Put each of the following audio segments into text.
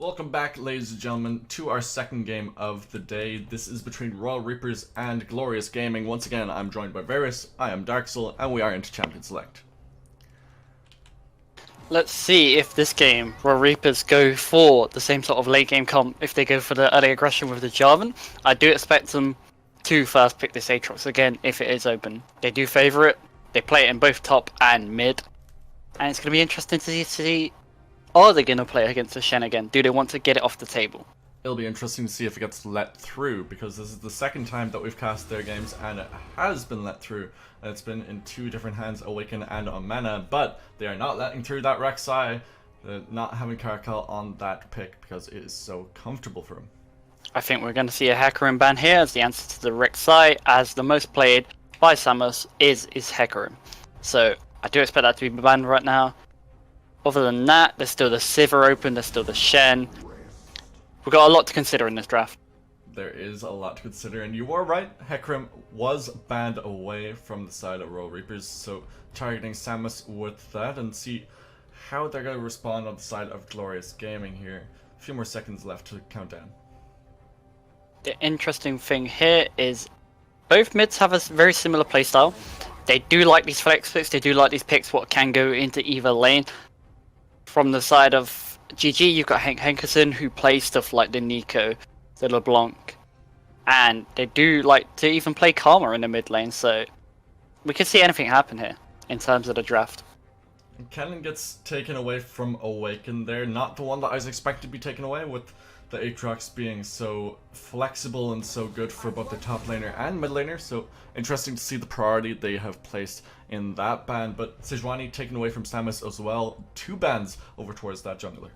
Welcome back, ladies and gentlemen, to our second game of the day. This is between Royal Reapers and Glorious Gaming. Once again, I'm joined by Varus, I am Darksoul, and we are into Champion Select. Let's see if this game, Royal Reapers go for the same sort of late game comp, if they go for the early aggression with the Jarvan. I do expect them to first pick this Aatrox again if it is open. They do favour it, they play it in both top and mid, and it's going to be interesting to see, are they going to play against the Shen again? Do they want to get it off the table? It'll be interesting to see if it gets let through, because this is the second time that we've cast their games and it has been let through. And it's been in two different hands, Awaken and on Mana, but they are not letting through that Rek'Sai. They're not having Caracal on that pick because it is so comfortable for him. I think we're going to see a Hecarim ban here as the answer to the Rek'Sai, as the most played by Samus is Hecarim. So I do expect that to be banned right now. Other than that, there's still the Sivir open, there's still the Shen. We've got a lot to consider in this draft. There is a lot to consider, and you are right, Hecarim was banned away from the side of Royal Reapers, so targeting Samus with that and see how they're going to respond on the side of Glorious Gaming here. A few more seconds left to count down. The interesting thing here is both mids have a very similar playstyle. They do like these flex picks, they do like these picks what can go into either lane. From the side of GG, you've got Hank Henkerson, who plays stuff like the Nico, the LeBlanc, and they do like to even play Karma in the mid lane, so we could see anything happen here in terms of the draft. Cannon gets taken away from Awaken there, not the one that I was expected to be taken away, with the Aatrox being so flexible and so good for both the top laner and mid laner, so interesting to see the priority they have placed in that ban. But Sejuani taken away from Samus as well, two bans over towards that jungler.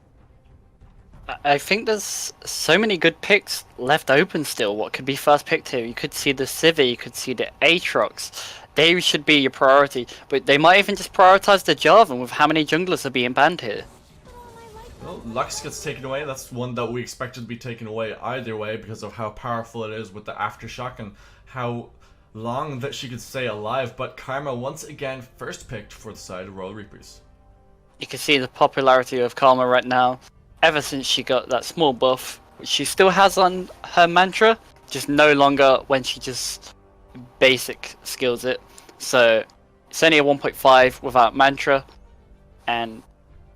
I think there's so many good picks left open still. What could be first picked here? You could see the Sivir, you could see the Aatrox. They should be your priority, but they might even just prioritize the Jarvan with how many junglers are being banned here. Well, Lux gets taken away. That's one that we expected to be taken away either way because of how powerful it is with the Aftershock and how long that she could stay alive. But Karma once again first picked for the side of Royal Reapers. You can see the popularity of Karma right now, ever since she got that small buff, which she still has on her mantra, just no longer when she just basic skills it. So it's only a 1.5 without mantra, and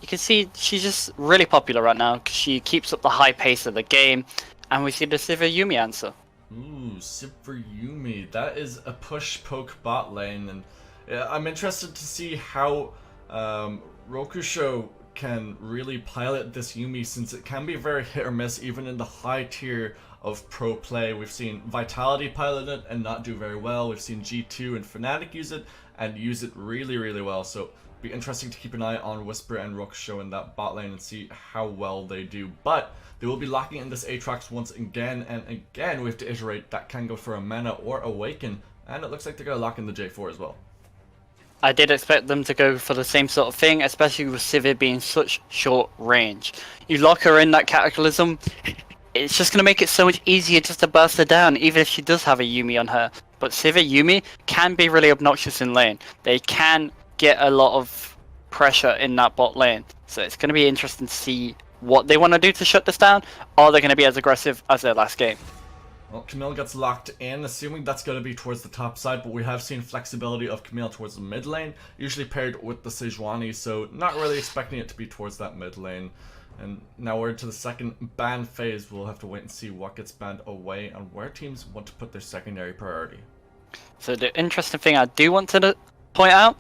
you can see she's just really popular right now because she keeps up the high pace of the game, and we see the Sivir Yumi answer. Ooh, Sivir Yumi. That is a push poke bot lane, and I'm interested to see how Rokusho can really pilot this Yumi, since it can be very hit or miss even in the high tier of pro play. We've seen Vitality pilot it and not do very well. We've seen G2 and Fnatic use it and use it really well. So be interesting to keep an eye on Whisper and Rokusho in that bot lane and see how well they do. But they will be locking in this Aatrox once again, and again we have to iterate. That can go for a Mana or Awaken, and it looks like they're going to lock in the J4 as well. I did expect them to go for the same sort of thing, especially with Sivir being such short range. You lock her in that Cataclysm, it's just going to make it so much easier just to burst her down, even if she does have a Yumi on her. But Sivir Yumi can be really obnoxious in lane. They can get a lot of pressure in that bot lane. So it's going to be interesting to see what they want to do to shut this down. Are they going to be as aggressive as their last game? Well, Camille gets locked in, assuming that's going to be towards the top side, but we have seen flexibility of Camille towards the mid lane, usually paired with the Sejuani, so not really expecting it to be towards that mid lane. And now we're into the second ban phase. We'll have to wait and see what gets banned away and where teams want to put their secondary priority. So the interesting thing I do want to point out,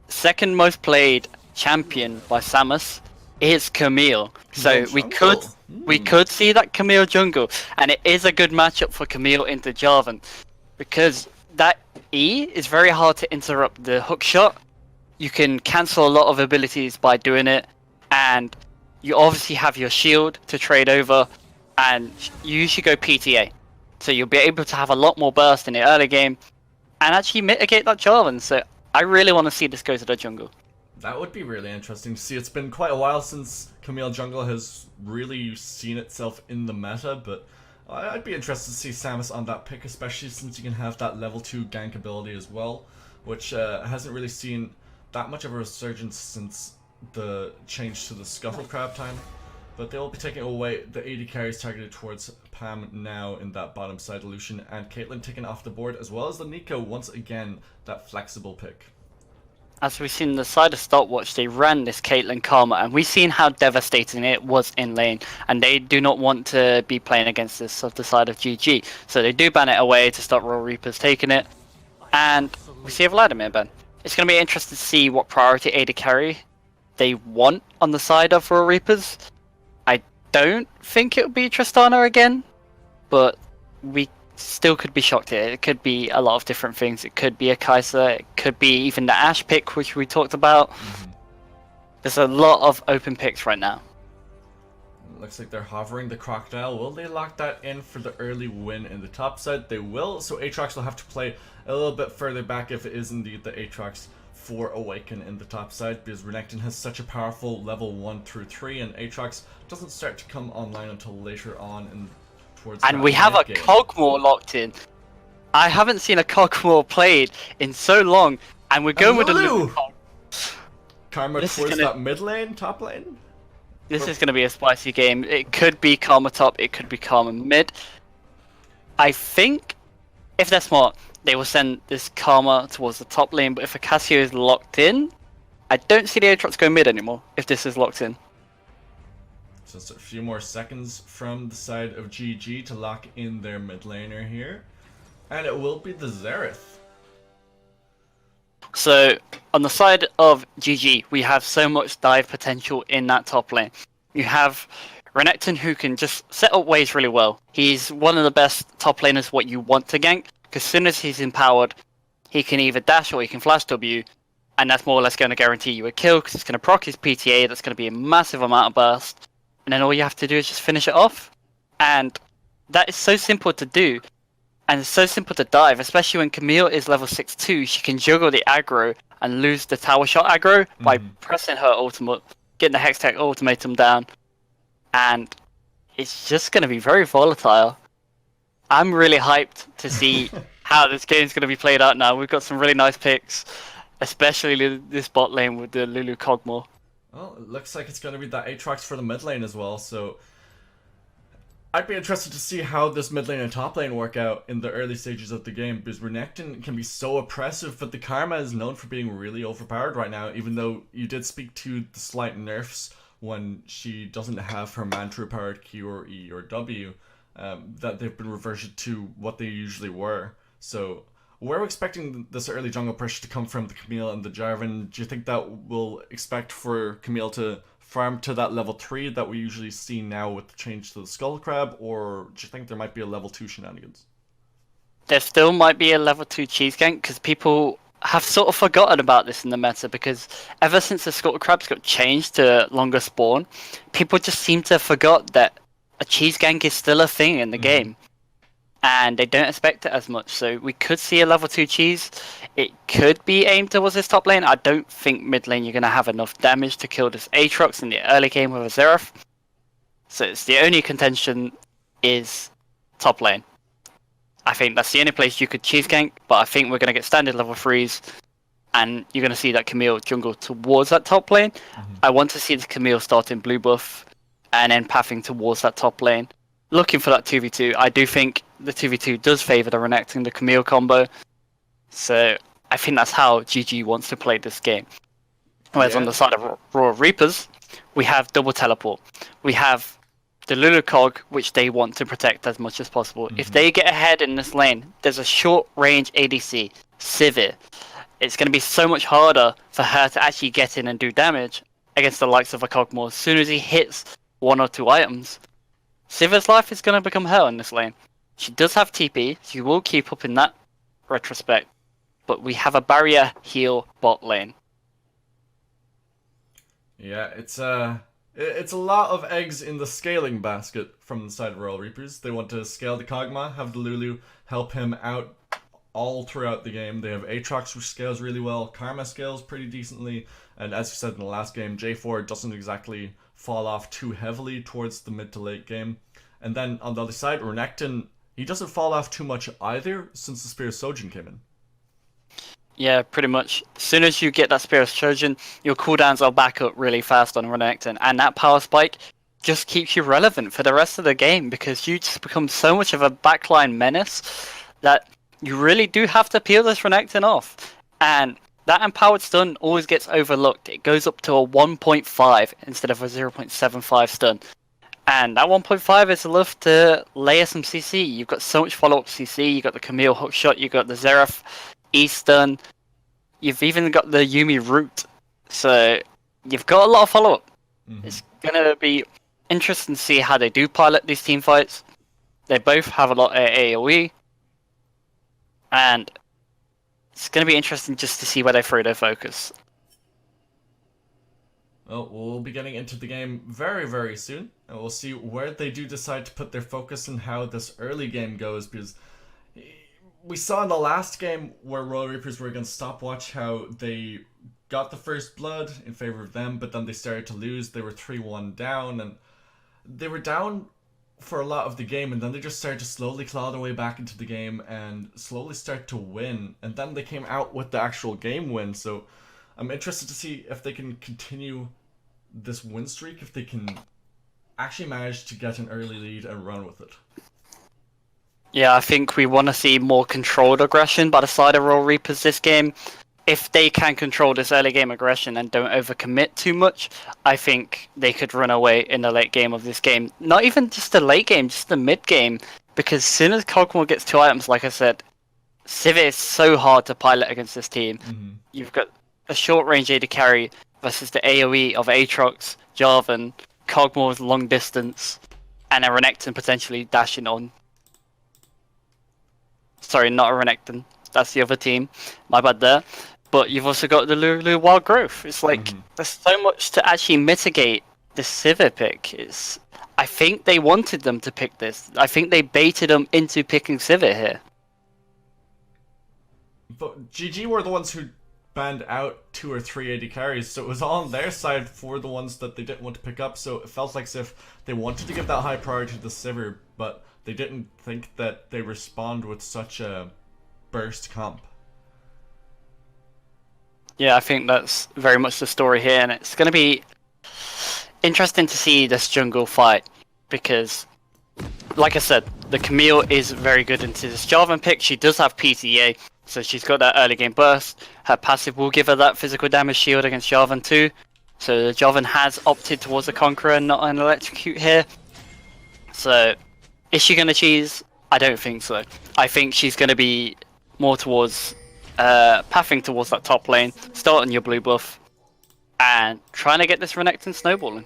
second most played champion by Samus is Camille. So we could see that Camille jungle, and it is a good matchup for Camille into Jarvan, because that E is very hard to interrupt the hook shot. You can cancel a lot of abilities by doing it, and you obviously have your shield to trade over, and you usually go PTA. So you'll be able to have a lot more burst in the early game and actually mitigate that Jarvan. So I really want to see this go to the jungle. That would be really interesting to see. It's been quite a while since Camille Jungle has really seen itself in the meta, but I'd be interested to see Samus on that pick, especially since you can have that level 2 gank ability as well, which hasn't really seen that much of a resurgence since the change to the Scuttle Crab time. But they'll be taking away the AD carries targeted towards Pam now in that bottom side. Lucian and Caitlyn taken off the board, as well as the Nico, once again, that flexible pick. As we've seen the side of Stopwatch, they ran this Caitlyn Karma, and we've seen how devastating it was in lane, and they do not want to be playing against this of the side of GG. So they do ban it away to stop Royal Reapers taking it, and we see a Vladimir ban. It's going to be interesting to see what priority AD carry they want on the side of Royal Reapers. I don't think it would be Tristana again, but we still could be shocked here. It could be a lot of different things. It could be a Kaiser, it could be even the Ashe pick, which we talked about. There's a lot of open picks right now. Looks like they're hovering the Crocodile. Will they lock that in for the early win in the top side? They will, so Aatrox will have to play a little bit further back if it is indeed the Aatrox for Awaken in the top side, because Renekton has such a powerful level 1 through 3, and Aatrox doesn't start to come online until later on in towards. And we have a Kog'Maw locked in. I haven't seen a Kog'Maw played in so long, and we're going with the Lulu. Karma towards that mid lane, top lane. This is going to be a spicy game. It could be Karma top, it could be Karma mid. I think if they're smart, they will send this Karma towards the top lane, but if a Cassio is locked in, I don't see the Aatrox go mid anymore if this is locked in. So it's a few more seconds from the side of GG to lock in their mid laner here. And it will be the Xerath. So, on the side of GG, we have so much dive potential in that top lane. You have Renekton, who can just set up waves really well. He's one of the best top laners what you want to gank, because as soon as he's empowered, he can either dash or he can flash W, and that's more or less going to guarantee you a kill, because it's going to proc his PTA, that's going to be a massive amount of burst, and then all you have to do is just finish it off. And that is so simple to do. And it's so simple to dive, especially when Camille is level 6-2. She can juggle the aggro and lose the tower shot aggro by pressing her ultimate, getting the Hextech ultimatum down. And it's just going to be very volatile. I'm really hyped to see how this game's going to be played out now. We've got some really nice picks, especially this bot lane with the Lulu Kog'Maw. Well, it looks like it's going to be that Aatrox for the mid lane as well, so I'd be interested to see how this mid lane and top lane work out in the early stages of the game, because Renekton can be so oppressive, but the Karma is known for being really overpowered right now, even though you did speak to the slight nerfs when she doesn't have her mantra powered Q or E or W, that they've been reverted to what they usually were. So we're expecting this early jungle pressure to come from the Camille and the Jarvan. Do you think that we'll expect for Camille to farm to that level 3 that we usually see now with the change to the Skull Crab, or do you think there might be a level 2 shenanigans? There still might be a level 2 cheese gank, because people have sort of forgotten about this in the meta, because ever since the Skull Crabs got changed to longer spawn, people just seem to have forgot that a cheese gank is still a thing in the game. And they don't expect it as much, so we could see a level 2 cheese. It could be aimed towards this top lane. I don't think mid lane you're going to have enough damage to kill this Aatrox in the early game with a Xerath. So it's the only contention is top lane. I think that's the only place you could cheese gank, but I think we're going to get standard level 3s, and you're going to see that Camille jungle towards that top lane. I want to see the Camille starting blue buff, and then pathing towards that top lane. Looking for that 2v2. I do think the 2v2 does favour the Renekton, the Camille combo. So I think that's how GG wants to play this game. Whereas on the side of Royal Reapers, we have double teleport. We have the Lulu Cog, which they want to protect as much as possible. If they get ahead in this lane, there's a short range ADC, Sivir. It's going to be so much harder for her to actually get in and do damage against the likes of a Kog'Maw. As soon as he hits 1 or 2 items, Sivir's life is going to become hell in this lane. She does have TP, she will keep up in that retrospect, but we have a barrier heal bot lane. Yeah, it's a lot of eggs in the scaling basket from the side of Royal Reapers. They want to scale the Kog'Maw, have the Lulu help him out all throughout the game. They have Aatrox, which scales really well, Karma scales pretty decently, and as you said in the last game, J4 doesn't exactly fall off too heavily towards the mid to late game. And then on the other side, Renekton, he doesn't fall off too much either since the Spear of Sojin came in. Yeah, pretty much. As soon as you get that Spear of Sojin, your cooldowns are back up really fast on Renekton, and that power spike just keeps you relevant for the rest of the game because you just become so much of a backline menace that you really do have to peel this Renekton off. And that empowered stun always gets overlooked. It goes up to a 1.5 instead of a 0.75 stun. And that 1.5 is enough to layer some CC. You've got so much follow-up CC. You've got the Camille hookshot. You've got the Xerath E-stun. You've even got the Yuumi root. So you've got a lot of follow-up. It's going to be interesting to see how they do pilot these team fights. They both have a lot of AoE. And it's going to be interesting just to see where they throw their focus. Well, we'll be getting into the game very, very soon, and we'll see where they do decide to put their focus and how this early game goes, because we saw in the last game where Royal Reapers were against Stopwatch how they got the first blood in favor of them, but then they started to lose. They were 3-1 down, and they were down for a lot of the game, and then they just started to slowly claw their way back into the game and slowly start to win, and then they came out with the actual game win. So I'm interested to see if they can continue this win streak, if they can actually manage to get an early lead and run with it. Yeah, I think we want to see more controlled aggression by the side of Royal Reapers this game. If they can control this early game aggression and don't overcommit too much, I think they could run away in the late game of this game. Not even just the late game, just the mid game. Because as soon as Kog'Maw gets 2 items, like I said, Sivir is so hard to pilot against this team. You've got a short range AD carry versus the AoE of Aatrox, Jarvan, Kog'Maw's long distance, and a Renekton potentially dashing on. Sorry, not a Renekton. That's the other team. My bad there. But you've also got the Lulu Wild Growth. It's like, there's so much to actually mitigate this Sivir pick. I think they wanted them to pick this. I think they baited them into picking Sivir here. But GG were the ones who banned out 2 or 3 AD carries, so it was all on their side for the ones that they didn't want to pick up. So it felt like as if they wanted to give that high priority to the Sivir, but they didn't think that they respond with such a burst comp. Yeah, I think that's very much the story here, and it's going to be interesting to see this jungle fight, because, like I said, the Camille is very good into this Jarvan pick. She does have PTA, so she's got that early game burst. Her passive will give her that physical damage shield against Jarvan too. So Jarvan has opted towards a Conqueror and not an Electrocute here. So, is she going to cheese? I don't think so. I think she's going to be more towards pathing towards that top lane, starting your blue buff, and trying to get this Renekton snowballing.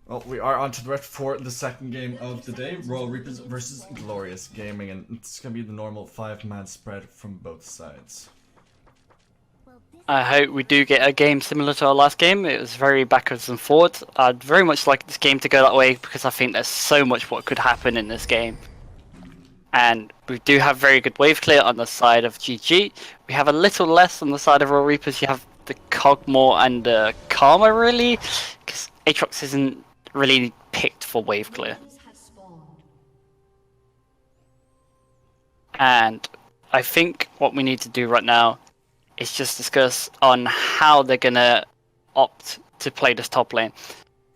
Well, we are on to the rest for the second game of the day, Royal Reapers versus Glorious Gaming, and it's going to be the normal 5-man spread from both sides. I hope we do get a game similar to our last game. It was very backwards and forwards. I'd very much like this game to go that way because I think there's so much what could happen in this game. And we do have very good wave clear on the side of GG. We have a little less on the side of Royal Reapers. You have the Kog'Maw and the Karma, really, because Aatrox isn't really picked for wave clear. And I think what we need to do right now is just discuss on how they're gonna opt to play this top lane.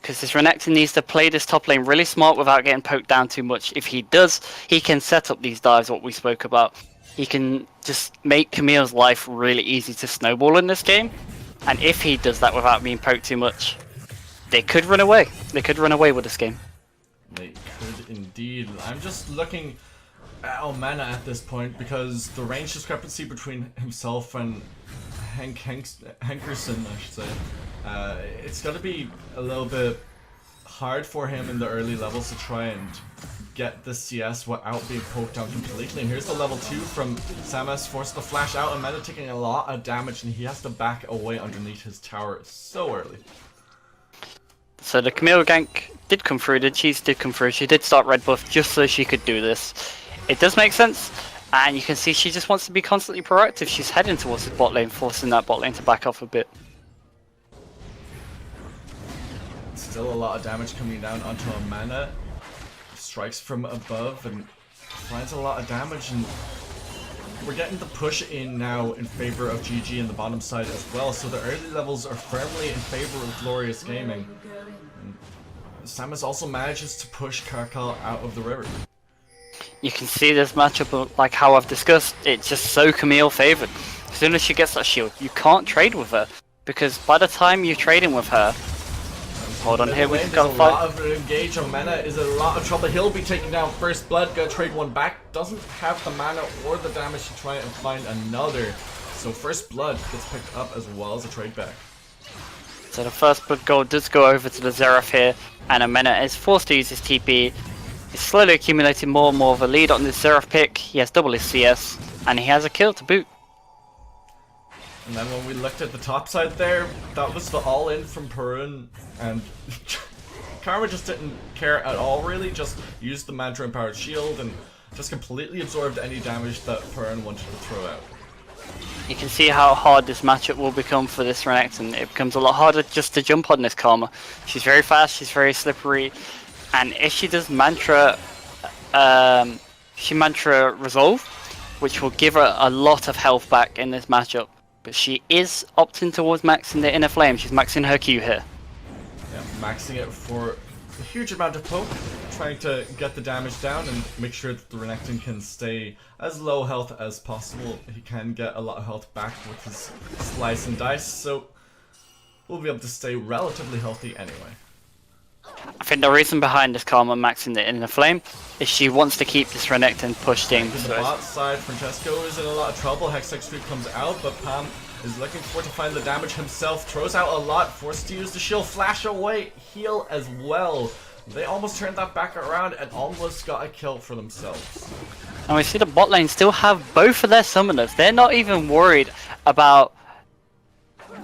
Because this Renekton needs to play this top lane really smart without getting poked down too much. If he does, he can set up these dives, what we spoke about. He can just make Camille's life really easy to snowball in this game. And if he does that without being poked too much, they could run away. They could run away with this game. They could indeed. I'm just looking at Omena at this point because the range discrepancy between himself and Henkerson, I should say, it's going to be a little bit hard for him in the early levels to try and get the CS without being poked down completely. And here's the level 2 from Samus, forced to flash out, and Meta taking a lot of damage, and he has to back away underneath his tower so early. So the Camille gank did come through, the cheese did come through. She did start red buff just so she could do this. It does make sense, and you can see she just wants to be constantly proactive. She's heading towards the bot lane, forcing that bot lane to back off a bit. Still a lot of damage coming down onto Omena. Strikes from above and finds a lot of damage, and we're getting the push in now in favor of GG in the bottom side as well, so the early levels are firmly in favor of Glorious Gaming. And Samus also manages to push Karkal out of the river. You can see this matchup, like how I've discussed, it's just so Camille favored. As soon as she gets that shield, you can't trade with her, because by the time you're trading with her, hold on here, we've got a fight. A lot of engage. Omena is in a lot of trouble. He'll be taking down first blood. Gonna trade one back. Doesn't have the mana or the damage to try and find another. So first blood gets picked up as well as a trade back. So the first blood gold does go over to the Xerath here, and Omena is forced to use his TP. He's slowly accumulating more and more of a lead on this Xerath pick. He has double his CS, and he has a kill to boot. And then when we looked at the top side there, that was the all-in from Perun, and Karma just didn't care at all really, just used the Mantra Empowered Shield and just completely absorbed any damage that Perun wanted to throw out. You can see how hard this matchup will become for this Renekton. It becomes a lot harder just to jump on this Karma. She's very fast, she's very slippery, and if she does Mantra Resolve, which will give her a lot of health back in this matchup. But she is opting towards maxing the Inner Flame. She's maxing her Q here. Yeah, maxing it for a huge amount of poke, trying to get the damage down and make sure that the Renekton can stay as low health as possible. He can get a lot of health back with his Slice and Dice, so we'll be able to stay relatively healthy anyway. I think the reason behind this Karma maxing the Inner Flame is she wants to keep this Renekton pushed in. To the bot side, Francesco is in a lot of trouble. Hextech Street comes out, but Pam is looking for to find the damage himself. Throws out a lot, forced to use the shield, flash away, heal as well. They almost turned that back around and almost got a kill for themselves. And we see the bot lane still have both of their summoners. They're not even worried about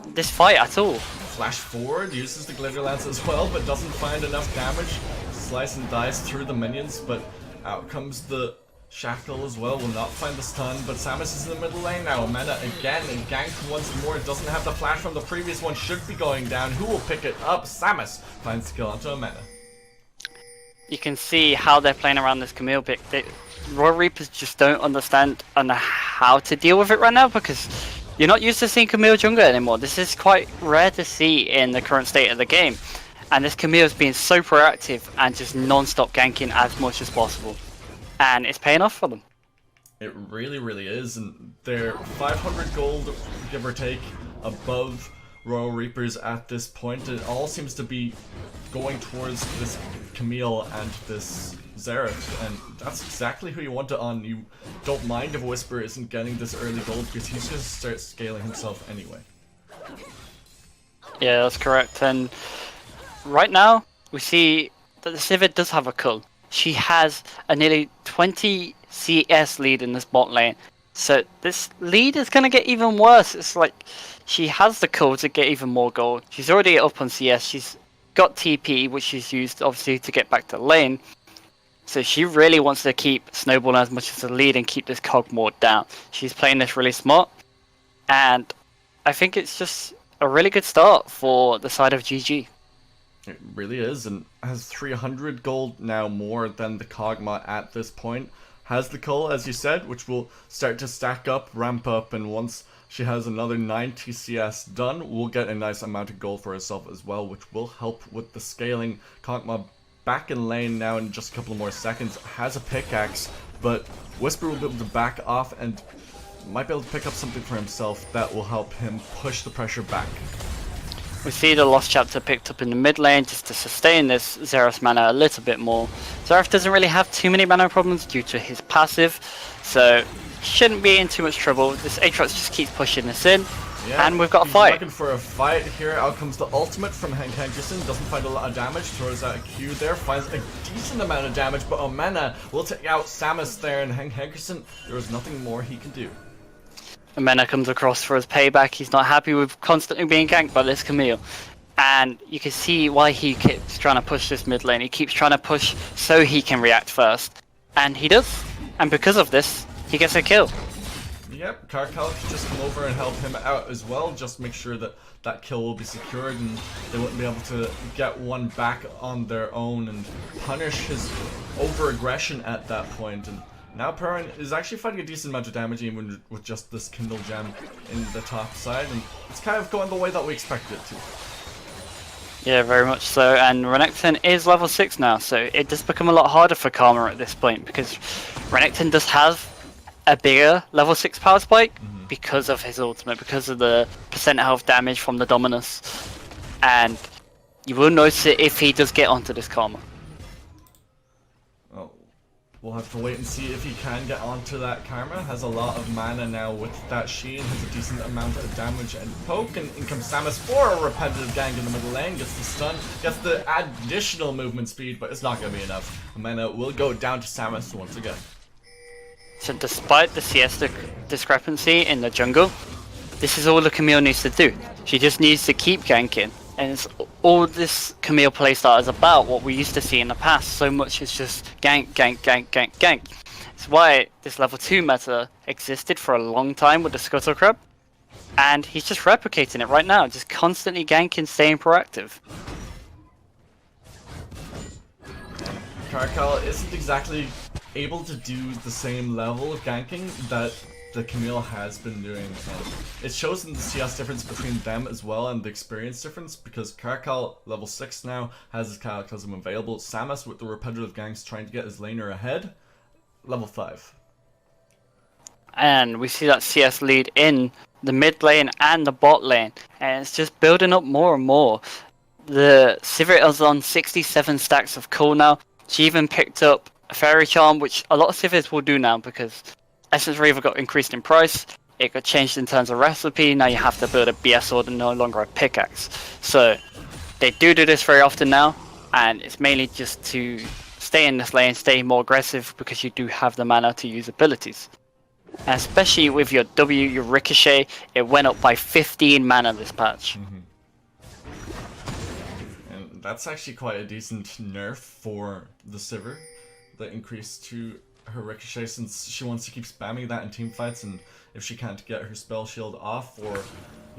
this fight at all. Flash forward, uses the Glitter Lance as well, but doesn't find enough damage. Slice and Dice through the minions, but out comes the Shackle as well. Will not find the stun, but Samus is in the middle lane now. Omena again and ganked once more. Doesn't have the flash from the previous one. Should be going down. Who will pick it up? Samus finds the kill onto Omena. You can see how they're playing around this Camille pick. Royal Reapers just don't understand how to deal with it right now, because you're not used to seeing Camille jungler anymore. This is quite rare to see in the current state of the game. And this Camille is being so proactive and just non-stop ganking as much as possible. And it's paying off for them. It really, really is. And they're 500 gold, give or take, above Royal Reapers at this point. It all seems to be going towards this Camille and this Xerath, and that's exactly who you want it on. You don't mind if Whisper isn't getting this early gold, because he's going to start scaling himself anyway. Yeah, that's correct. And right now, we see that the Sivir does have a cull. She has a nearly 20 CS lead in this bot lane. So this lead is going to get even worse. It's like she has the cull to get even more gold. She's already up on CS. She's got TP, which she's used obviously to get back to lane. So she really wants to keep snowballing as much as the lead and keep this cog more down. She's playing this really smart. And I think it's just a really good start for the side of GG. It really is, and has 300 gold now more than the Kog'Maw at this point. Has the cull, as you said, which will start to stack up, ramp up, and once she has another 90 CS done, we'll get a nice amount of gold for herself as well, which will help with the scaling. Kog'Maw back in lane now in just a couple of more seconds, has a pickaxe, but Whisper will be able to back off and might be able to pick up something for himself that will help him push the pressure back. We see the Lost Chapter picked up in the mid lane just to sustain this Xerath mana a little bit more. Xerath doesn't really have too many mana problems due to his passive, so shouldn't be in too much trouble. This Aatrox just keeps pushing this in, and we've got a fight. Looking for a fight here. Out comes the ultimate from Hank Henderson. Doesn't find a lot of damage. Throws out a Q there. Finds a decent amount of damage, but Omena will take out Samus there, and Hank Henderson, there is nothing more he can do. Omena comes across for his payback. He's not happy with constantly being ganked by this Camille. And you can see why he keeps trying to push this mid lane. He keeps trying to push so he can react first. And he does. And because of this, he gets a kill. Yep, Karkal can just come over and help him out as well. Just make sure that that kill will be secured and they wouldn't be able to get one back on their own and punish his over-aggression at that point. And Now Perrin is actually fighting a decent amount of damage even with just this Kindle Gem in the top side, and it's kind of going the way that we expected it to. Yeah, very much so, and Renekton is level 6 now, so it does become a lot harder for Karma at this point, because Renekton does have a bigger level 6 power spike because of his ultimate, because of the percent health damage from the Dominus, and you will notice it if he does get onto this Karma. Well, we'll have to wait and see if he can get onto that Karma. Has a lot of mana now with that Sheen, has a decent amount of damage and poke, and in comes Samus for a repetitive gank in the middle lane, gets the stun, gets the additional movement speed, but it's not going to be enough. Mana will go down to Samus once again. So despite the CS discrepancy in the jungle, this is all the Camille needs to do. She just needs to keep ganking. And it's all this Camille playstyle is about, what we used to see in the past. So much is just gank, gank, gank, gank, gank. It's why this level 2 meta existed for a long time with the Scuttle Crab. And he's just replicating it right now, just constantly ganking, staying proactive. Caracal isn't exactly able to do the same level of ganking that the Camille has been doing, and it shows in the CS difference between them as well, and the experience difference, because Caracal level 6 now has his Cataclysm available. Samus with the repetitive ganks trying to get his laner ahead, level 5. And we see that CS lead in the mid lane and the bot lane, and it's just building up more and more. The Sivir is on 67 stacks of coal now. She even picked up a Fairy Charm, which a lot of Sivirs will do now because Essence Reaver got increased in price, it got changed in terms of recipe, now you have to build a BS sword and no longer a pickaxe. So they do this very often now, and it's mainly just to stay in this lane, stay more aggressive, because you do have the mana to use abilities. And especially with your W, your Ricochet, it went up by 15 mana this patch. And that's actually quite a decent nerf for the Sivir, the increase to her Ricochet, since she wants to keep spamming that in team fights, and if she can't get her spell shield off or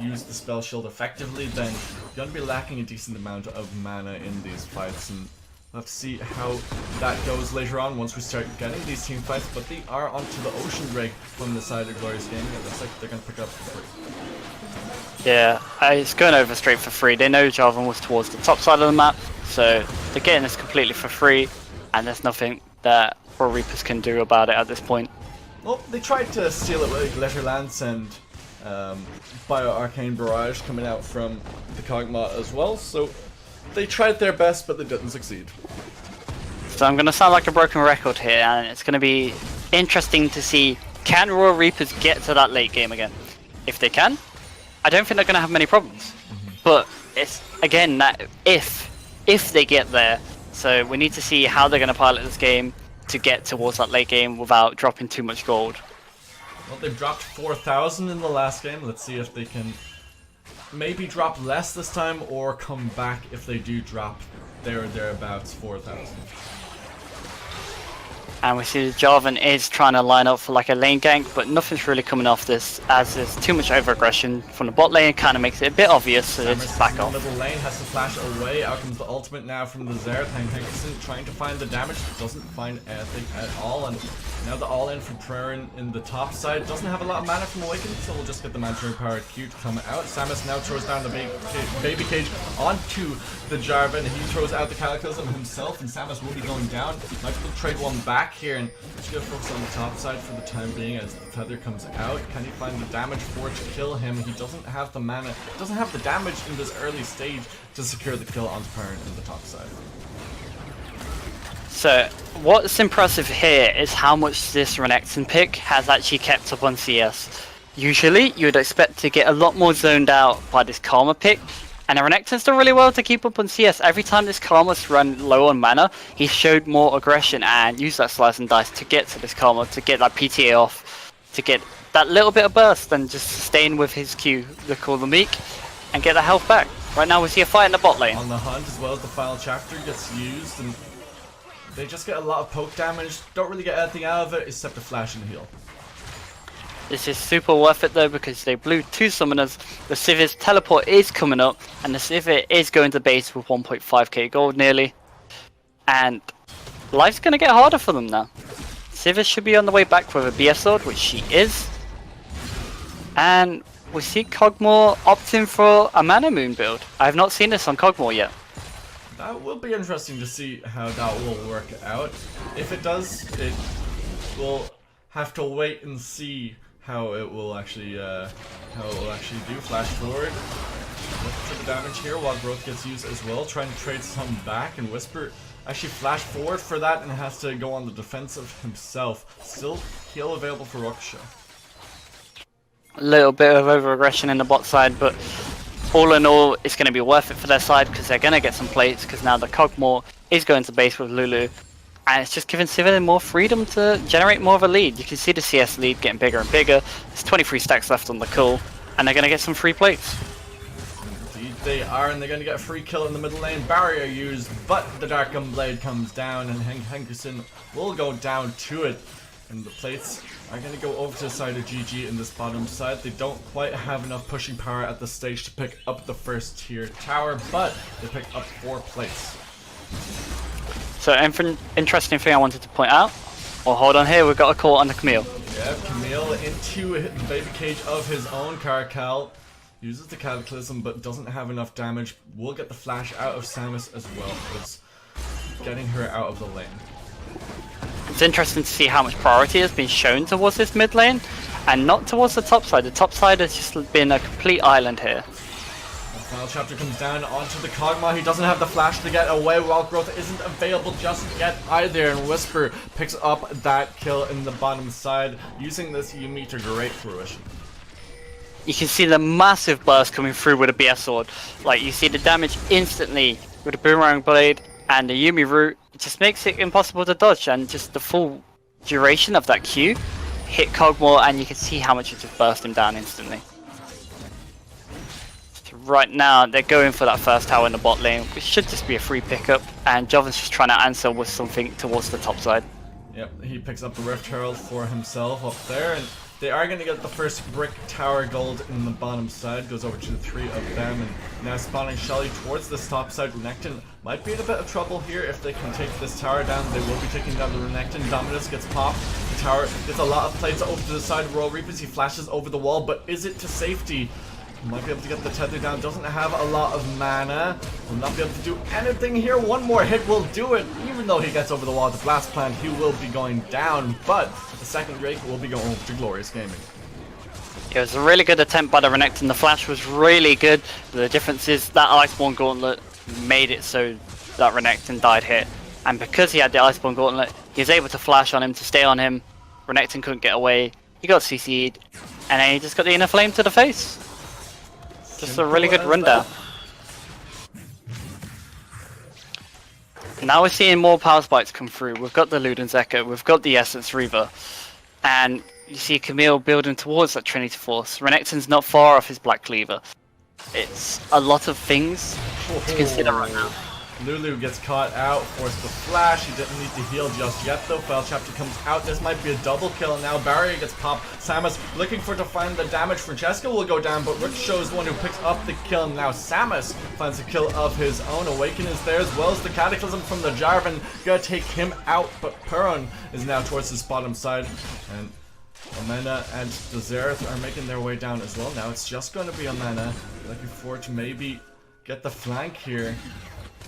use the spell shield effectively, then you're gonna be lacking a decent amount of mana in these fights, and we'll have to see how that goes later on once we start getting these team fights. But they are onto the Ocean Rig from the side of Glorious Gaming. It looks like they're gonna pick up for free. Yeah, it's going over straight for free. They know Jarvan was towards the top side of the map, so they're getting this completely for free, and there's nothing that Pro Reapers can do about it at this point. Well, they tried to steal it with Glitter Lance and Bio Arcane Barrage coming out from the Kog'Maw as well, so they tried their best, but they didn't succeed. So I'm going to sound like a broken record here, and it's going to be interesting to see, can Royal Reapers get to that late game again? If they can, I don't think they're going to have many problems. But it's, again, that if they get there, so we need to see how they're going to pilot this game to get towards that late game without dropping too much gold. Well, they've dropped 4,000 in the last game. Let's see if they can maybe drop less this time, or come back if they do drop there or thereabouts 4,000. And we see Jarvan is trying to line up for like a lane gank, but nothing's really coming off this, as there's too much over-aggression from the bot lane. It kind of makes it a bit obvious, so they just back off. Middle lane has to flash away. Out comes the ultimate now from the Xerath. Henderson trying to find the damage, doesn't find anything at all, and now the all-in from Perrin in the top side. Doesn't have a lot of mana from Awaken, so we'll just get the Mandatory Powered Q to come out. Samus now throws down the baby cage onto the Jarvan. He throws out the Cataclysm himself, and Samus will be going down. Might be able to trade one back here, and just gonna focus on the top side for the time being as the Feather comes out. Can he find the damage for it to kill him? He doesn't have the mana, doesn't have the damage in this early stage to secure the kill on Perrin in the top side. So what's impressive here is how much this Renekton pick has actually kept up on CS. Usually you would expect to get a lot more zoned out by this Karma pick, and Renekton's done really well to keep up on CS. Every time this Karma's run low on mana, he showed more aggression and used that slice and dice to get to this Karma, to get that PTA off, to get that little bit of burst and just sustain with his Q, the Call the Meek, and get the health back. Right now we see a fight in the bot lane. On the hunt as well as the final chapter gets used, and they just get a lot of poke damage, don't really get anything out of it except a flash and heal. This is super worth it though, because they blew 2 summoners, the Sivir's teleport is coming up, and the Sivir is going to base with 1.5k gold nearly. And life's going to get harder for them now. Sivir Sivir should be on the way back with a BS sword, which she is. And we see Kog'Maw opting for a Mana Moon build. I have not seen this on Kog'Maw yet. That will be interesting to see how that will work out. If it does, it will have to wait and see how it will actually do. Flash forward. Look for the damage here while growth gets used as well. Trying to trade some back, and Whisper actually flash forward for that and has to go on the defensive himself. Still heal available for Rokusho. A little bit of over-aggression in the bot side, but all in all, it's going to be worth it for their side because they're going to get some plates because now the Kog'Maw is going to base with Lulu. And it's just giving Sivir more freedom to generate more of a lead. You can see the CS lead getting bigger and bigger. There's 23 stacks left on the cool, and they're going to get some free plates. Indeed they are, and they're going to get a free kill in the middle lane. Barrier used, but the Darkham Blade comes down, and Henkerson will go down to it. And the plates are going to go over to the side of GG in this bottom side. They don't quite have enough pushing power at this stage to pick up the first tier tower, but they pick up 4 plates. So, interesting thing I wanted to point out. Well, hold on here, we've got a call on the Camille. Yeah, Camille into the baby cage of his own. Caracal uses the Cataclysm, but doesn't have enough damage. Will get the flash out of Samus as well. It's getting her out of the lane. It's interesting to see how much priority has been shown towards this mid lane, and not towards the top side. The top side has just been a complete island here. The final chapter comes down onto the Kog'Maw. He doesn't have the flash to get away while growth isn't available just yet either, and Whisper picks up that kill in the bottom side, using this Yuumi to great fruition. You can see the massive burst coming through with a BS sword. Like, you see the damage instantly with the Boomerang Blade and the Yuumi root. It just makes it impossible to dodge, and just the full duration of that Q hit Kog'Maw, and you can see how much it just burst him down instantly. So right now they're going for that first tower in the bot lane, which should just be a free pickup, and Jovin's just trying to answer with something towards the top side. Yep, he picks up the Rift Herald for himself up there, and they are going to get the first brick tower gold in the bottom side. Goes over to the 3 of them, and now spawning Shelly towards this top side. Renekton might be in a bit of trouble here if they can take this tower down. They will be taking down the Renekton. Dominus gets popped. The tower gets a lot of plates over to the side of Royal Reapers. He flashes over the wall, but is it to safety? Might be able to get the tether down. Doesn't have a lot of mana. Will not be able to do anything here. One more hit will do it. Even though he gets over the wall with the blast plant, he will be going down. But the second Drake will be going over to Glorious Gaming. It was a really good attempt by the Renekton. The flash was really good. The difference is that Iceborne Gauntlet made it so that Renekton died hit. And because he had the Iceborne Gauntlet, he was able to flash on him to stay on him. Renekton couldn't get away. He got CC'd. And then he just got the Inner Flame to the face. Just a really good rundown. Now we're seeing more power spikes come through. We've got the Luden's Echo, we've got the Essence Reaver, and you see Camille building towards that Trinity Force. Renekton's not far off his Black Cleaver. It's a lot of things to consider right now. Lulu gets caught out, forced the flash. He didn't need to heal just yet though. File Chapter comes out. This might be a double kill, and now Barrier gets popped. Samus looking for to find the damage. Francesca will go down, but Ricochet is the one who picks up the kill, and now Samus finds a kill of his own. Awaken is there as well as the Cataclysm from the Jarvan. Gonna take him out, but Perron is now towards his bottom side, and Amena and the Zereth are making their way down as well. Now it's just going to be Amena looking forward to maybe get the flank here.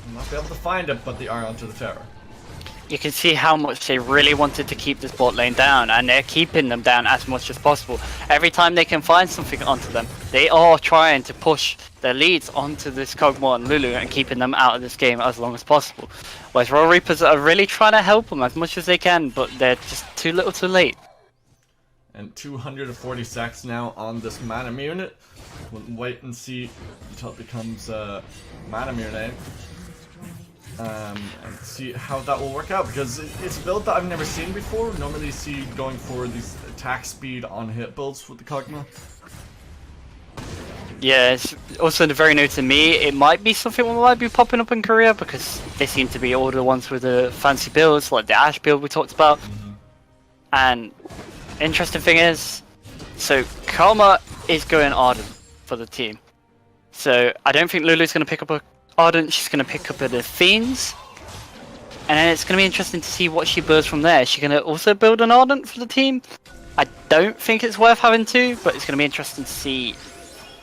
Will not be able to find it, but they are onto the tower. You can see how much they really wanted to keep this bot lane down, and they're keeping them down as much as possible. Every time they can find something onto them, they are trying to push their leads onto this Kog'Maw and Lulu and keeping them out of this game as long as possible. Whereas Royal Reapers are really trying to help them as much as they can, but they're just too little too late. And 240 sacks now on this Mana unit. We'll wait and see until it becomes Mana unit. And see how that will work out, because it's a build that I've never seen before. Normally you see going for these attack speed on hit builds with the Kog'Maw. Yeah, it's also very new to me. It might be something that might be popping up in Korea, because they seem to be all the ones with the fancy builds, like the Ash build we talked about. And interesting thing is, so Karma is going Ardent for the team. So I don't think Lulu's going to pick up a Ardent. She's going to pick up the Fiends. And then it's going to be interesting to see what she builds from there. Is she going to also build an Ardent for the team? I don't think it's worth having to, but it's going to be interesting to see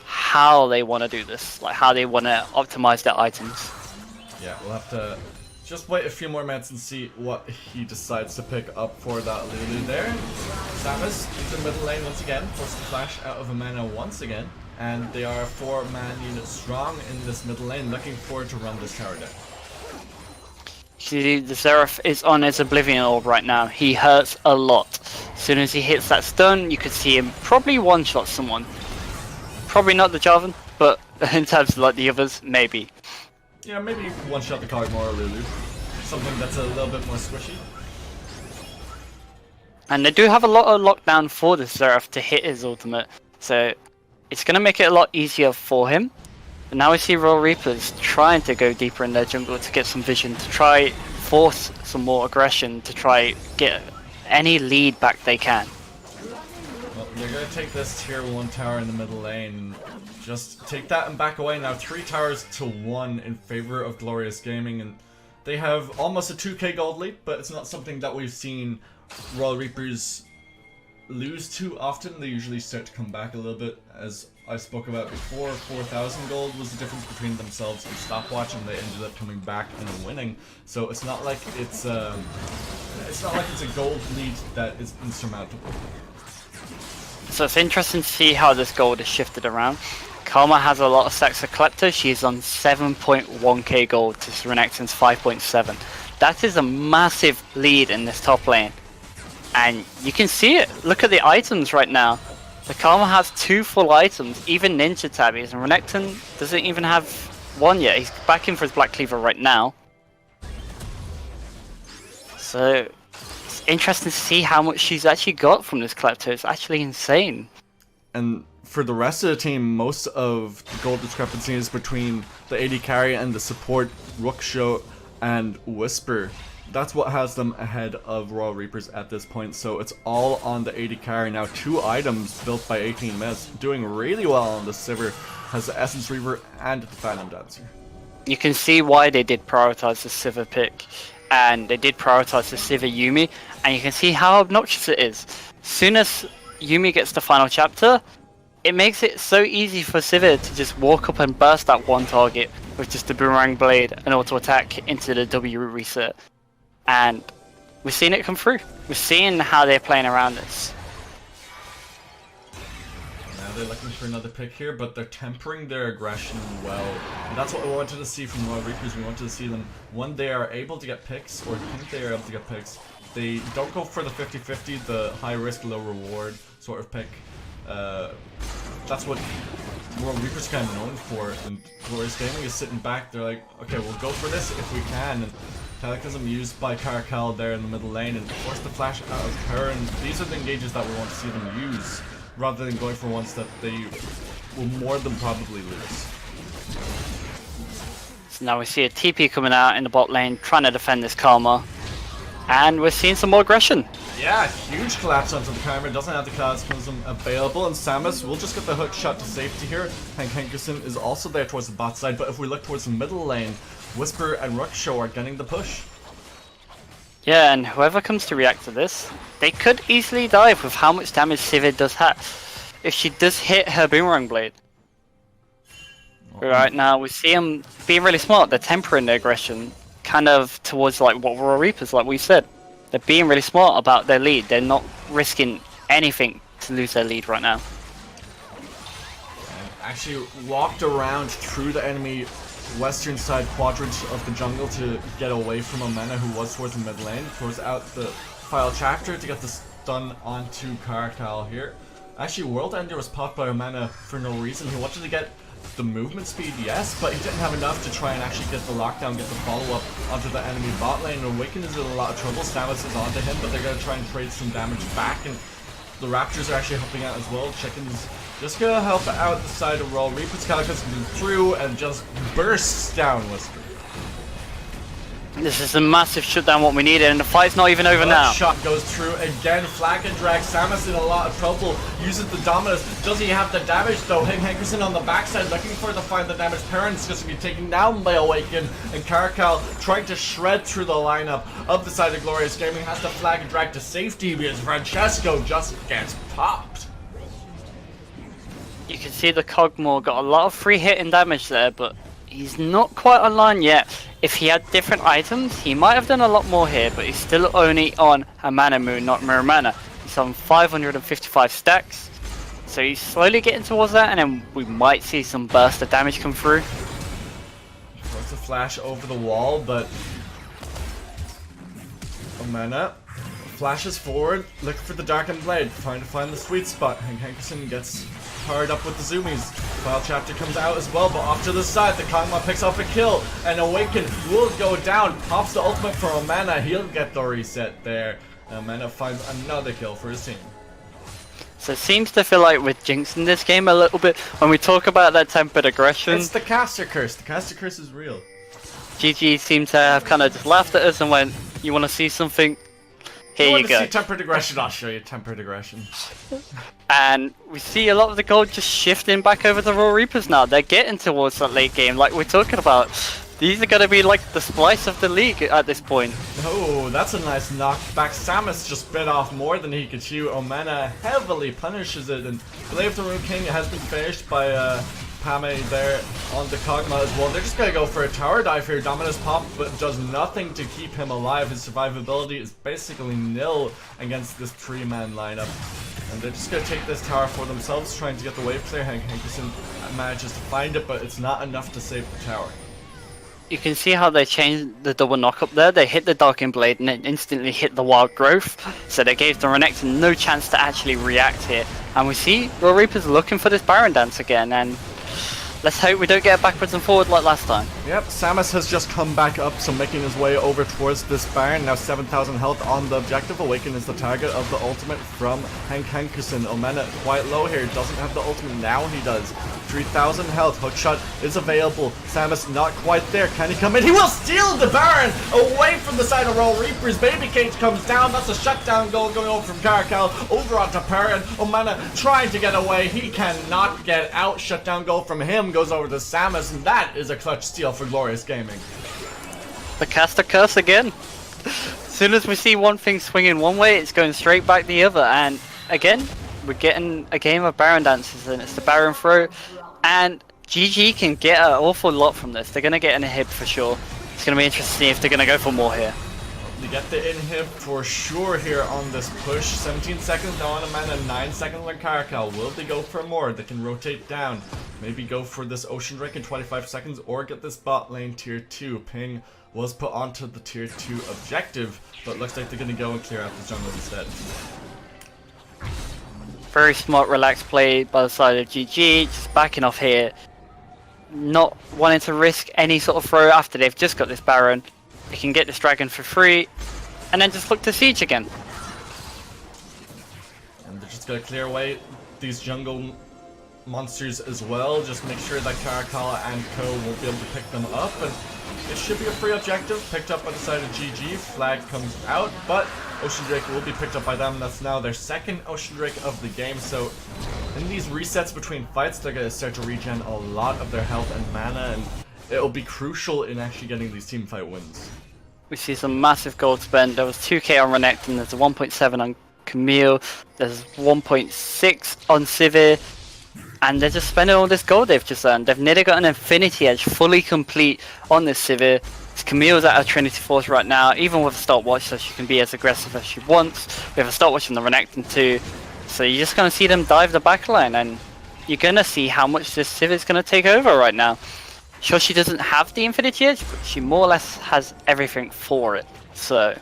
how they want to do this, like how they want to optimize their items. Yeah, we'll have to just wait a few more minutes and see what he decides to pick up for that Lulu there. Samus into the middle lane once again, forces the flash out of a mana once again, and they are 4-man unit strong in this middle lane, looking forward to run this tower down. See, the Seraph is on his Oblivion Orb right now. He hurts a lot. As soon as he hits that stun, you could see him probably one-shot someone. Probably not the Jarvan, but in terms of like the others, maybe. Yeah, maybe one-shot the Kog'Maw or Lulu. Something that's a little bit more squishy. And they do have a lot of lockdown for the Seraph to hit his ultimate, so it's going to make it a lot easier for him. But now we see Royal Reapers trying to go deeper in their jungle to get some vision, to try force some more aggression, to try get any lead back they can. Well, they're going to take this tier 1 tower in the middle lane. Just take that and back away. Now 3 towers to 1 in favor of Glorious Gaming, and they have almost a 2k gold lead, but it's not something that we've seen Royal Reapers lose too often. They usually start to come back a little bit. As I spoke about before, 4,000 gold was the difference between themselves and Stopwatch, and they ended up coming back and winning. So it's not like it's a gold lead that is insurmountable. So it's interesting to see how this gold is shifted around. Karma has a lot of stacks of Klepto. She's on 7.1k gold to Renekton's 5.7. That is a massive lead in this top lane. And you can see it. Look at the items right now. The Karma has 2 full items, even Ninja Tabbies, and Renekton doesn't even have 1 yet. He's back in for his Black Cleaver right now. So it's interesting to see how much she's actually got from this Klepto. It's actually insane. And for the rest of the team, most of the gold discrepancy is between the AD carry and the support Rookshow and Whisper. That's what has them ahead of Royal Reapers at this point, so it's all on the AD carry now. 2 items built by 18 Miss, doing really well on the Sivir, has the Essence Reaver and the Phantom Dancer. You can see why they did prioritize the Sivir pick, and they did prioritize the Sivir Yuumi, and you can see how obnoxious it is. Soon as Yuumi gets the final chapter, it makes it so easy for Sivir to just walk up and burst that one target with just the Boomerang Blade and auto attack into the W reset. And we're seeing it come through. We're seeing how they're playing around this. Now they're looking for another pick here, but they're tempering their aggression well. And that's what we wanted to see from Royal Reapers. We wanted to see them, when they are able to get picks, or think they are able to get picks, they don't go for the 50-50, the high risk, low reward sort of pick. That's what Royal Reapers kind of known for, and Glorious Gaming is sitting back. They're like, okay, we'll go for this if we can. And Cataclysm used by Caracal there in the middle lane, and force the flash out of her, and these are the engages that we want to see them use, rather than going for ones that they will more than probably lose. So now we see a TP coming out in the bot lane, trying to defend this Karma. And we're seeing some more aggression. Yeah, huge collapse onto the Karma, doesn't have the Cataclysm available, and Samus will just get the hook shot to safety here. Hank Hankerson is also there towards the bot side, but if we look towards the middle lane, Whisper and Rookshow are getting the push. Yeah, and whoever comes to react to this, they could easily dive with how much damage Sivir does have if she does hit her Boomerang Blade. Right now, we see them being really smart. They're tempering their aggression, kind of towards like what Royal Reapers, like we said. They're being really smart about their lead. They're not risking anything to lose their lead right now. And actually walked around through the enemy western side quadrant of the jungle to get away from Omena, who was towards the mid lane. Throws out the final chapter to get the stun onto Caracal here. Actually, World Ender was popped by Omena for no reason. He wanted to get the movement speed, yes, but he didn't have enough to try and actually get the lockdown, get the follow-up onto the enemy bot lane. Awaken is in a lot of trouble. Samus is onto him, but they're going to try and trade some damage back, and the Raptors are actually helping out as well. Chicken's just going to help out the side of Royal Reapers. Cataclysm through and just bursts down Whisper. This is a massive shutdown, what we needed, and the fight's not even over now. Shot goes through again. Flag and drag. Samus in a lot of trouble. Uses the Dominus. Does he have the damage though? Hankerson on the backside looking for the find the damage. Parent's just gonna be taken down by Awaken, and Caracal trying to shred through the lineup of the side of Glorious Gaming. Has the flag and drag to safety because Francesco just gets popped. You can see the Cogmore got a lot of free hit and damage there, but he's not quite online yet. If he had different items, he might have done a lot more here, but he's still only on a Mana Moon, not Mirror Mana. He's on 555 stacks, so he's slowly getting towards that, and then we might see some burst of damage come through. Throws a flash over the wall, but Omena flashes forward, looking for the Darkened Blade, trying to find the sweet spot. Hankerson gets powered up with the zoomies. File Chapter comes out as well, but off to the side, the Kongma picks up a kill, and Awaken will go down. Pops the ultimate for Omena, he'll get the reset there. Omena finds another kill for his team. So it seems to feel like we're jinxing this game a little bit when we talk about that tempered aggression. It's the caster curse. The caster curse is real. GG seemed to have kind of just laughed at us and went, "You want to see something? Here you go." See tempered aggression? I'll show you tempered aggression. And we see a lot of the gold just shifting back over the Raw Reapers now. They're getting towards that late game like we're talking about. These are going to be like the splice of the league at this point. Oh, that's a nice knockback. Samus just bit off more than he could chew. Omena heavily punishes it, and I believe the Rune King has been finished by Pame there on the Kog'Maw as well. They're just gonna go for a tower dive here. Dominus Pop but does nothing to keep him alive. His survivability is basically nil against this 3-man lineup. And they're just gonna take this tower for themselves, trying to get the wave clear. Hankerson manages to find it, but it's not enough to save the tower. You can see how they changed the double knock up there. They hit the Darkened Blade and then instantly hit the Wild Growth. So they gave the Renekton no chance to actually react here. And we see Raw Reapers looking for this Baron Dance again, and let's hope we don't get backwards and forward like last time. Yep, Samus has just come back up, so making his way over towards this Baron. Now 7,000 health on the objective. Awaken is the target of the ultimate from Hankerson. Omena quite low here, doesn't have the ultimate. Now he does. 3,000 health. Hookshot is available. Samus not quite there. Can he come in? He will steal the Baron away from the side of Raw Reapers. Baby Cage comes down. That's a shutdown goal going over from Caracal over onto Perrin. Omena trying to get away. He cannot get out. Shutdown goal from him goes over to Samus, and that is a clutch steal for Glorious Gaming. The caster curse again. As soon as we see one thing swinging one way, it's going straight back the other, and again we're getting a game of Baron Dances, and it's the Baron throw, and GG can get an awful lot from this. They're going to get an inhib for sure. It's going to be interesting to see if they're going to go for more here. They get the inhib for sure here on this push. 17 seconds now on a man and 9 seconds on Caracal. Will they go for more? They can rotate down. Maybe go for this Ocean Drake in 25 seconds or get this bot lane tier 2. Ping was put onto the tier 2 objective, but looks like they're going to go and clear out the jungle instead. Very smart, relaxed play by the side of GG, just backing off here. Not wanting to risk any sort of throw after they've just got this Baron. They can get this dragon for free, and then just look to siege again. And they're just going to clear away these jungle monsters as well. Just make sure that Caracal and Co won't be able to pick them up, and it should be a free objective picked up by the side of GG. Flag comes out, but Ocean Drake will be picked up by them. That's now their second Ocean Drake of the game. So in these resets between fights, they're going to start to regen a lot of their health and mana, and it'll be crucial in actually getting these team fight wins. We see some massive gold spent. There was 2k on Renekton, there's a 1.7 on Camille, there's 1.6 on Sivir, and they're just spending all this gold they've just earned. They've nearly got an Infinity Edge fully complete on this Sivir. Camille's at her Trinity Force right now, even with a stopwatch, so she can be as aggressive as she wants. We have a stopwatch on the Renekton too, so you're just going to see them dive the backline, and you're going to see how much this Sivir's going to take over right now. Sure, she doesn't have the Infinity Edge, but she more or less has everything for it, so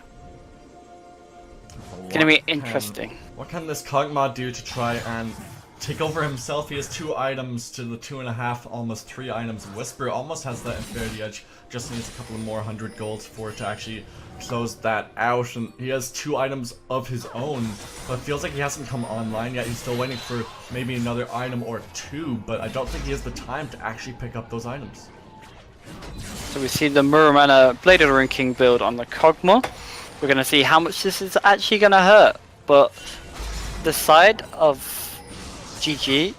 it's gonna be interesting. What can this Kog'Maw do to try and take over himself? He has 2 items to the 2.5, almost 3 items. Whisper almost has that Infinity Edge, just needs a couple of more 100 golds for it to actually close that out, and he has 2 items of his own, but it feels like he hasn't come online yet. He's still waiting for maybe another item or 2, but I don't think he has the time to actually pick up those items. So we see the Muramana Bladed Rune King build on the Kog'Maw. We're going to see how much this is actually going to hurt. But the side of GG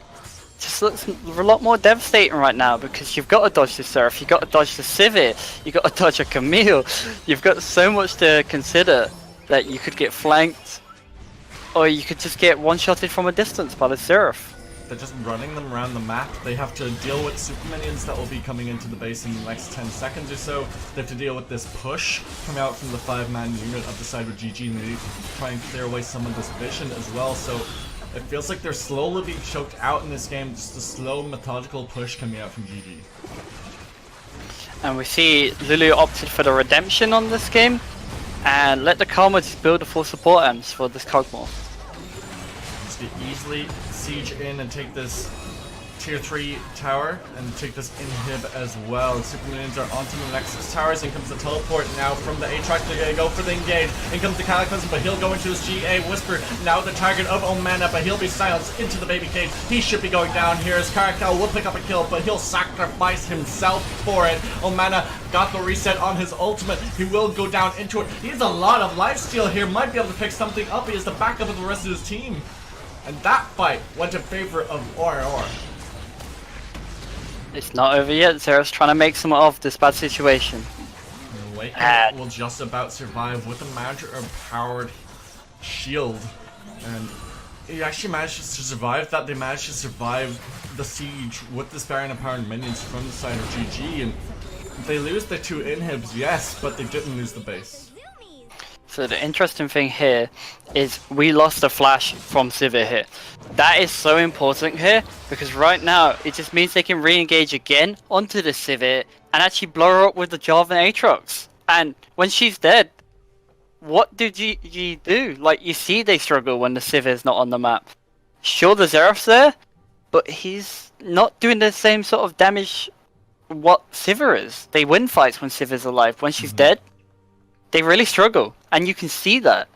just looks a lot more devastating right now, because you've got to dodge the Seraph, you've got to dodge the Sivir, you've got to dodge a Camille. You've got so much to consider that you could get flanked, or you could just get one-shotted from a distance by the Seraph. They're just running them around the map. They have to deal with super minions that will be coming into the base in the next 10 seconds or so. They have to deal with this push coming out from the 5-man unit of the side of GG, and they need to try and clear away some of this vision as well. So it feels like they're slowly being choked out in this game. Just a slow, methodical push coming out from GG. And we see Lulu opted for the redemption on this game, and let the Karma just build the full support M's for this Kog'Maw. Just to easily siege in and take this tier 3 tower and take this inhib as well. Super minions are onto the Nexus towers. In comes the teleport now from the Aatrox. They're gonna go for the engage. In comes the Cataclysm, but he'll go into his GA Whisper. Now the target of Omana, but he'll be silenced into the baby cage. He should be going down here as Caracal will pick up a kill, but he'll sacrifice himself for it. Omana got the reset on his ultimate. He will go down into it. He has a lot of lifesteal here. Might be able to pick something up. He has the backup of the rest of his team. And that fight went in favor of Or. It's not over yet. Zera's trying to make some of this bad situation. Awaken will just about survive with a Manager-powered shield. And he actually manages to survive that. They managed to survive the siege with this Baron and powered minions from the side of GG. And they lose the 2 inhibs, yes, but they didn't lose the base. So the interesting thing here is we lost a flash from Sivir here. That is so important here, because right now it just means they can re-engage again onto the Sivir and actually blow her up with the Jarvan Aatrox. And when she's dead, what do GG do? Like, you see they struggle when the Sivir is not on the map. Sure, the Xerath's there, but he's not doing the same sort of damage what Sivir is. They win fights when Sivir's alive. When she's dead, they really struggle, and you can see that.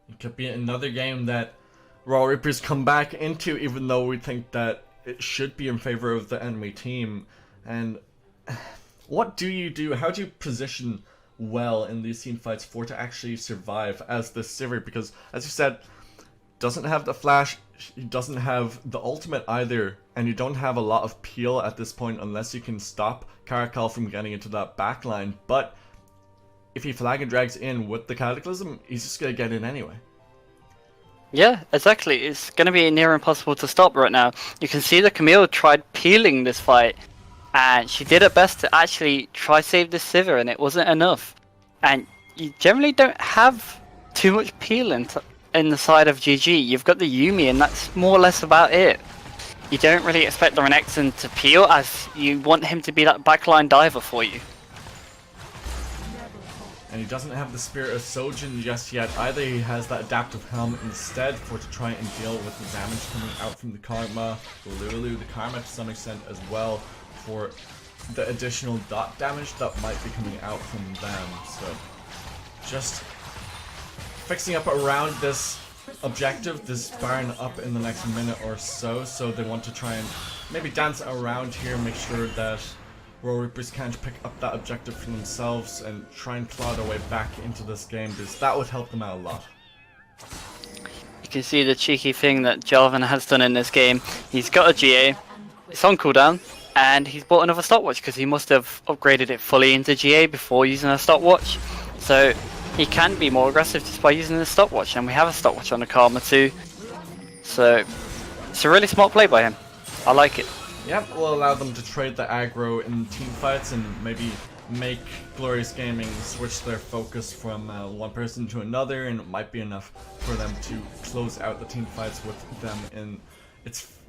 It could be another game that Raw Reapers come back into, even though we think that it should be in favor of the enemy team. And what do you do? How do you position well in these team fights for to actually survive as the Sivir? Because, as you said, doesn't have the flash, he doesn't have the ultimate either, and you don't have a lot of peel at this point unless you can stop Caracal from getting into that backline. But if he flag and drags in with the Cataclysm, he's just gonna get in anyway. Yeah, exactly. It's gonna be near impossible to stop right now. You can see that Camille tried peeling this fight, and she did her best to actually try save this Sivir, and it wasn't enough. And you generally don't have too much peel in the side of GG. You've got the Yuumi, and that's more or less about it. You don't really expect the Renekton to peel, as you want him to be that backline diver for you. And he doesn't have the Spirit of Sojin just yet either. He has that Adaptive Helm instead for to try and deal with the damage coming out from the Karma, the Lulu, the Karma to some extent as well, for the additional dot damage that might be coming out from them. So just fixing up around this objective, this Baron up in the next minute or so. So they want to try and maybe dance around here, make sure that Royal Reapers can't pick up that objective for themselves and try and claw their way back into this game, because that would help them out a lot. You can see the cheeky thing that Jarvan has done in this game. He's got a GA, it's on cooldown, and he's bought another stopwatch because he must have upgraded it fully into GA before using a stopwatch. So he can be more aggressive just by using the stopwatch, and we have a stopwatch on the Karma too. So it's a really smart play by him. I like it. Yep, will allow them to trade the aggro in team fights and maybe make Glorious Gaming switch their focus from one person to another, and it might be enough for them to close out the team fights with them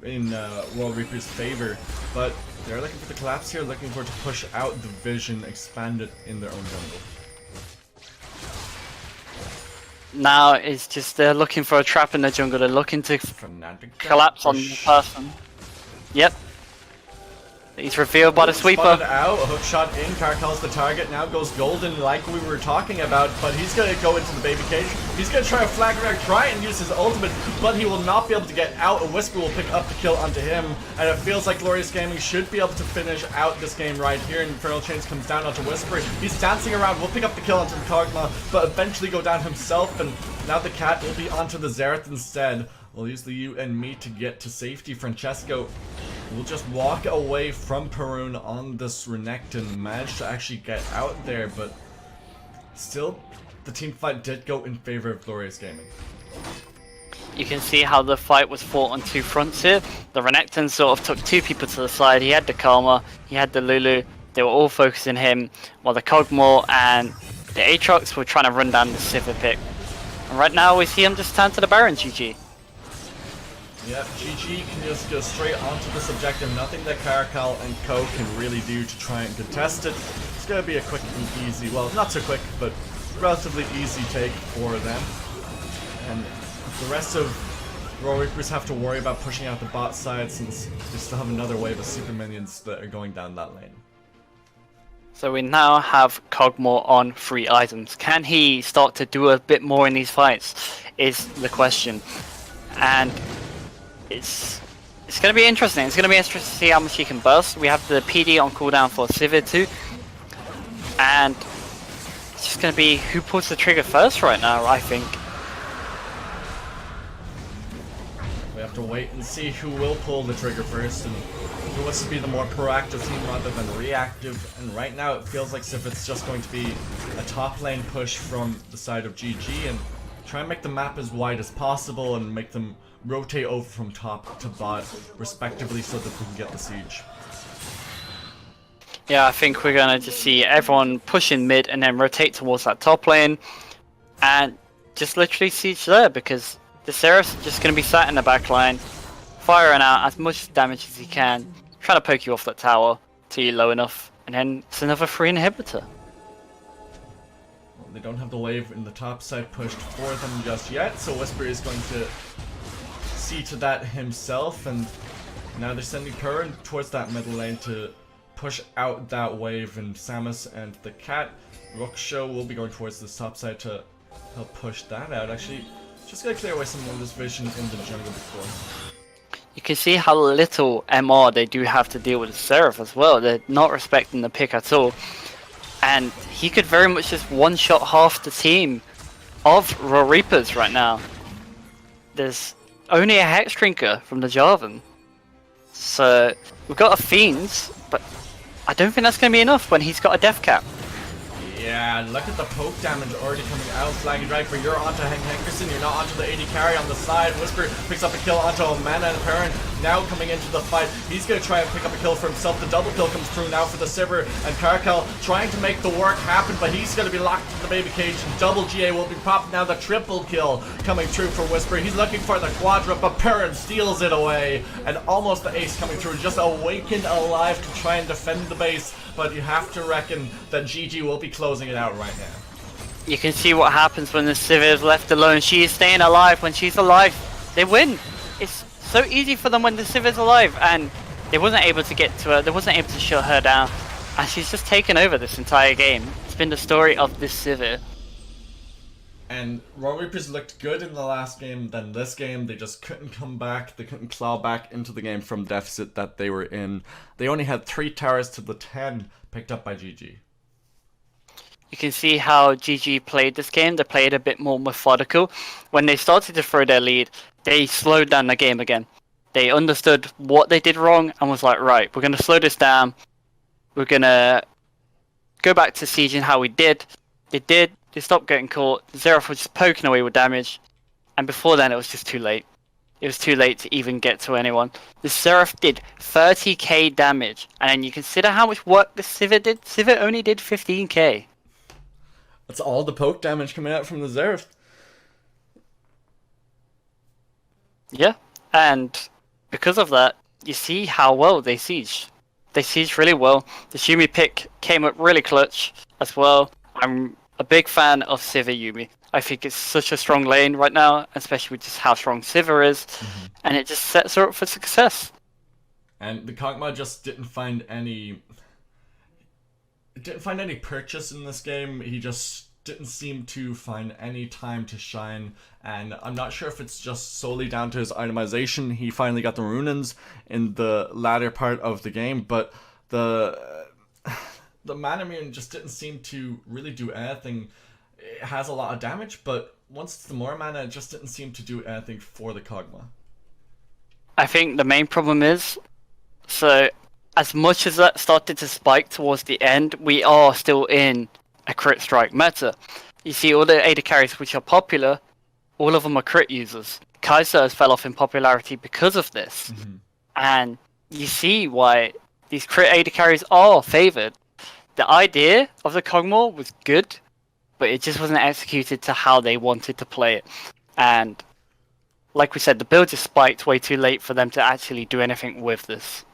in Royal Reaper's favor. But they're looking for the collapse here, looking for to push out the vision, expand it in their own jungle. Now it's just they're looking for a trap in the jungle. They're looking to collapse on the person. Yep. He's revealed by the sweeper. Spotted out, a hook shot in, Caracol's the target, now goes golden like we were talking about, but he's gonna go into the baby cage. He's gonna try a flag attack, try and use his ultimate, but he will not be able to get out. A Whisper will pick up the kill onto him, and it feels like Glorious Gaming should be able to finish out this game right here. Infernal Chains comes down onto Whisper. He's dancing around, will pick up the kill onto the Kog'Maw, but eventually go down himself, and now the cat will be onto the Xerath instead. We'll use the you and me to get to safety. Francesco will just walk away from Perun on this Renekton. Managed to actually get out there, but still, the team fight did go in favor of Glorious Gaming. You can see how the fight was fought on two fronts here. The Renekton sort of took two people to the side. He had the Karma, he had the Lulu. They were all focusing him, while the Kog'Maw and the Aatrox were trying to run down the Sivir pick. And right now we see him just turn to the Baron, GG. Yep, GG can just go straight onto this objective. Nothing that Caracal and Co can really do to try and contest it. It's gonna be a quick and easy, well, not so quick, but relatively easy take for them. And the rest of Royal Reapers have to worry about pushing out the bot side, since they still have another wave of super minions that are going down that lane. So we now have Kog'Maw on 3 items. Can he start to do a bit more in these fights, is the question. And it's going to be interesting. It's going to be interesting to see how much he can burst. We have the PD on cooldown for Sivir too. And it's just going to be who pulls the trigger first right now, I think. We have to wait and see who will pull the trigger first, and who wants to be the more proactive team rather than reactive. And right now it feels like if it's just going to be a top lane push from the side of GG, and try and make the map as wide as possible and make them rotate over from top to bot respectively, so that we can get the siege. Yeah, I think we're gonna just see everyone push in mid and then rotate towards that top lane and just literally siege there, because the Seraph's just gonna be sat in the back line, firing out as much damage as he can, trying to poke you off that tower till you're low enough, and then it's another free inhibitor. They don't have the wave in the top side pushed for them just yet, so Whisper is going to see to that himself, and now they're sending Perun towards that middle lane to push out that wave, and Samus and the cat Rookshow will be going towards this top side to help push that out. Actually, just gotta clear away some of this vision in the jungle before. You can see how little MR they do have to deal with Seraph as well. They're not respecting the pick at all. And he could very much just one-shot half the team of Royal Reapers right now. There's only a Hex Drinker from the Jarvan. So, we've got a Fiends, but I don't think that's going to be enough when he's got a Death Cap. Yeah, look at the poke damage already coming out. Flagging right, but you're onto Henkerson, you're not onto the AD carry on the side. Whisper picks up a kill onto Omana, and Perun now coming into the fight. He's going to try and pick up a kill for himself. The double kill comes through now for the Sivir, and Caracal trying to make the work happen, but he's going to be locked in the baby cage. Double GA will be popped now. The triple kill coming through for Whisper. He's looking for the quadra, but Perun steals it away, and almost the ace coming through. Just awakened alive to try and defend the base, but you have to reckon that GG will be closing it out right now. You can see what happens when the Sivir is left alone. She is staying alive. When she's alive, they win. It's so easy for them when the Sivir's alive, and they wasn't able to get to her. They wasn't able to shut her down, and she's just taken over this entire game. It's been the story of this Sivir. And Royal Reapers looked good in the last game, then this game they just couldn't come back, they couldn't claw back into the game from deficit that they were in. They only had 3 towers to the 10 picked up by GG. You can see how GG played this game. They played a bit more methodical. When they started to throw their lead, they slowed down the game again. They understood what they did wrong and was like, right, we're going to slow this down. We're going to go back to sieging how we did. They did. They stopped getting caught. Xerath was just poking away with damage. And before then, it was just too late. It was too late to even get to anyone. The Xerath did 30k damage. And then you consider how much work the Sivir did. Sivir only did 15k. That's all the poke damage coming out from the Xerath. Yeah. And because of that, you see how well they siege. They siege really well. The Yumi pick came up really clutch as well. I'm a big fan of Sivir Yumi. I think it's such a strong lane right now, especially with just how strong Sivir is, and it just sets her up for success. and the Kog'Maw just didn't find any purchase in this game. He just didn't seem to find any time to shine, and I'm not sure if it's just solely down to his itemization. He finally got the Runins in the latter part of the game, but the Manamune just didn't seem to really do anything. It has a lot of damage, but once it's the more mana, it just didn't seem to do anything for the Kog'Maw. I think the main problem is, so as much as that started to spike towards the end, we are still in a crit strike meta. You see all the AD carries which are popular, all of them are crit users. Kai'Sa has fell off in popularity because of this. Mm-hmm. And you see why these crit AD carries are favoured. The idea of the Kog'Maw was good, but it just wasn't executed to how they wanted to play it. And like we said, the build just spiked way too late for them to actually do anything with this.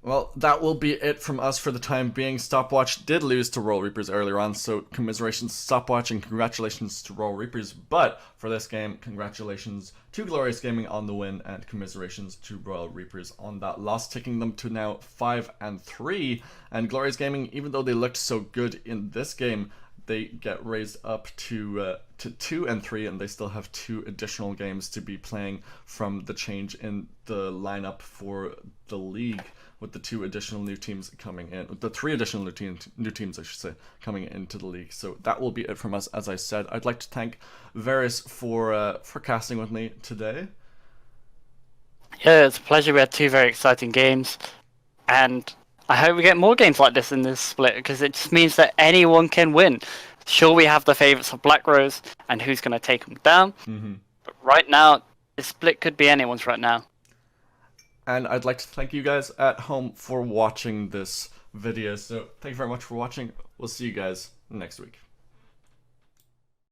Well, that will be it from us for the time being. Stopwatch did lose to Royal Reapers earlier on, so commiserations to Stopwatch and congratulations to Royal Reapers. But for this game, congratulations to Glorious Gaming on the win and commiserations to Royal Reapers on that loss, taking them to now 5-3. And Glorious Gaming, even though they looked so good in this game, they get raised up to 2-3, and they still have 2 additional games to be playing from the change in the lineup for the league, with the 2 additional new teams coming in, the 3 additional new teams, I should say, coming into the league. So that will be it from us. As I said, I'd like to thank Varys for casting with me today. Yeah, it's a pleasure. We had 2 very exciting games, and I hope we get more games like this in this split, because it just means that anyone can win. Sure, we have the favourites of Black Rose and who's going to take them down, but right now, the split could be anyone's right now. And I'd like to thank you guys at home for watching this video. So thank you very much for watching. We'll see you guys next week.